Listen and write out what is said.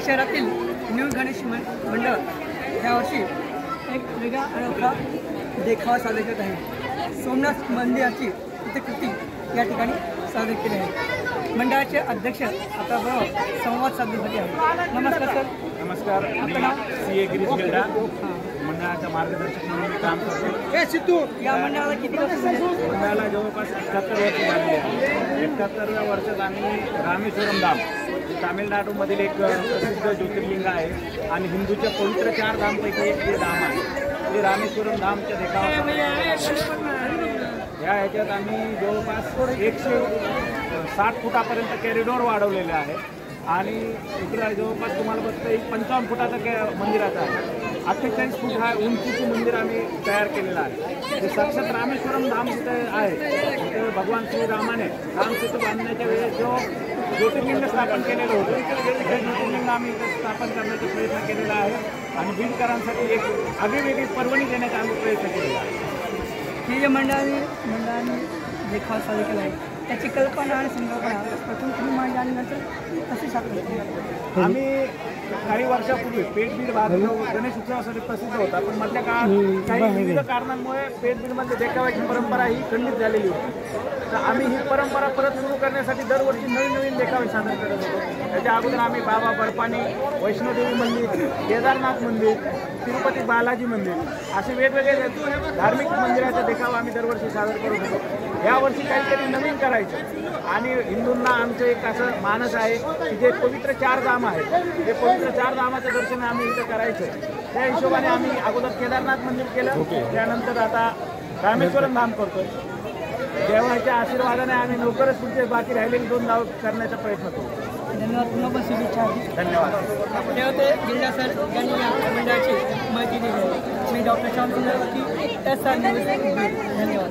शहरातील न्यू गणेश मंडळ यावर्षी एक वेगळा अनोखा देखावा सादर करत आहे। सोमनाथ मंदिराची प्रतिकृती या ठिकाणी सादर केली आहे। मंडळाचे अध्यक्ष आता बरोबर संवाद साधण्यासाठी आहे। नमस्कार सर। नमस्कार। आपलं नाव? CA गिरीश गेल्डा, मंडळाचा मार्गदर्शक म्हणून मी काम करतो। या मंडळाला किती वर्ष झाली? मंडळाला जवळपास 71 वर्ष झालेली आहे। 71व्या वर्षात आम्ही रामेश्वरम धाम तामिळनाडूमधील एक प्रसिद्ध ज्योतिर्लिंग आहे आणि हिंदूच्या पवित्र 4 धामपैकी एक हे धाम आहे। ते रामेश्वरम धामच्या देखावा या ह्याच्यात आम्ही जवळपास 160 फुटापर्यंत कॅरिडॉर वाढवलेले आहे आणि इकडं जवळपास तुम्हाला बघता 55 फुटाचा मंदिराचा आहे। 48 फूट हा उंचीचं मंदिर आम्ही तयार केलेलं आहे। ते साक्षात रामेश्वरम धाम जिथे आहे तिथे भगवान श्रीरामाने रामसेतू बांधण्याच्या वेळेस जो ज्योतिर्लिंग स्थापन केलेलं होतं ते ज्योतिर्लिंग आम्ही इथे स्थापन करण्याचा प्रयत्न केलेला आहे आणि बीडकरांसाठी एक आगळीवेगळी पर्वणी देण्याचा आम्ही प्रयत्न केलेला आहे। हे जे मंडळाने देखावा सादर केला आहे त्याची कल्पना आणि संकल्पना प्रथम तुम्ही मांडली आणि नंतर कशी साकार आम्ही काही वर्षापूर्वी पेठबीड भाग गणेश उत्सवासाठी प्रसिद्ध होता, पण मधल्या काळात काही विविध कारणांमुळे पेठबीडमध्ये देखाव्याची परंपरा ही खंडित झालेली होती। तर आम्ही ही परंपरा परत सुरू करण्यासाठी दरवर्षी नवीन देखावे सादर करत होतो। त्याच्या अगोदर आम्ही बाबा बर्फानी, वैष्णोदेवी मंदिर, केदारनाथ मंदिर, तिरुपती बालाजी मंदिर असे वेगवेगळे धार्मिक मंदिराचा देखावा आम्ही दरवर्षी सादर करत होतो। यावर्षी काहीतरी नवीन करायचं आणि हिंदूंना आमचं एक असं मानस आहे की जे पवित्र 4 धाम आहेत ते पवित्र 4 धामाचं दर्शन आम्ही इथं करायचं। त्या हिशोबाने आम्ही अगोदर केदारनाथ मंदिर केलं, त्यानंतर आता रामेश्वरम धाम करतोय। देवाच्या आशीर्वादाने आम्ही लवकरच पुढचे बाकी राहिलेले 2 धाम करण्याचा प्रयत्न करू। धन्यवाद। पुन्हा पण शुभेच्छा। धन्यवाद। ते होते गिल्डा सर यांनी या मंडळाची माहिती दिली। मी डॉक्टर श्यामचंद्र की SR न्यूज। धन्यवाद।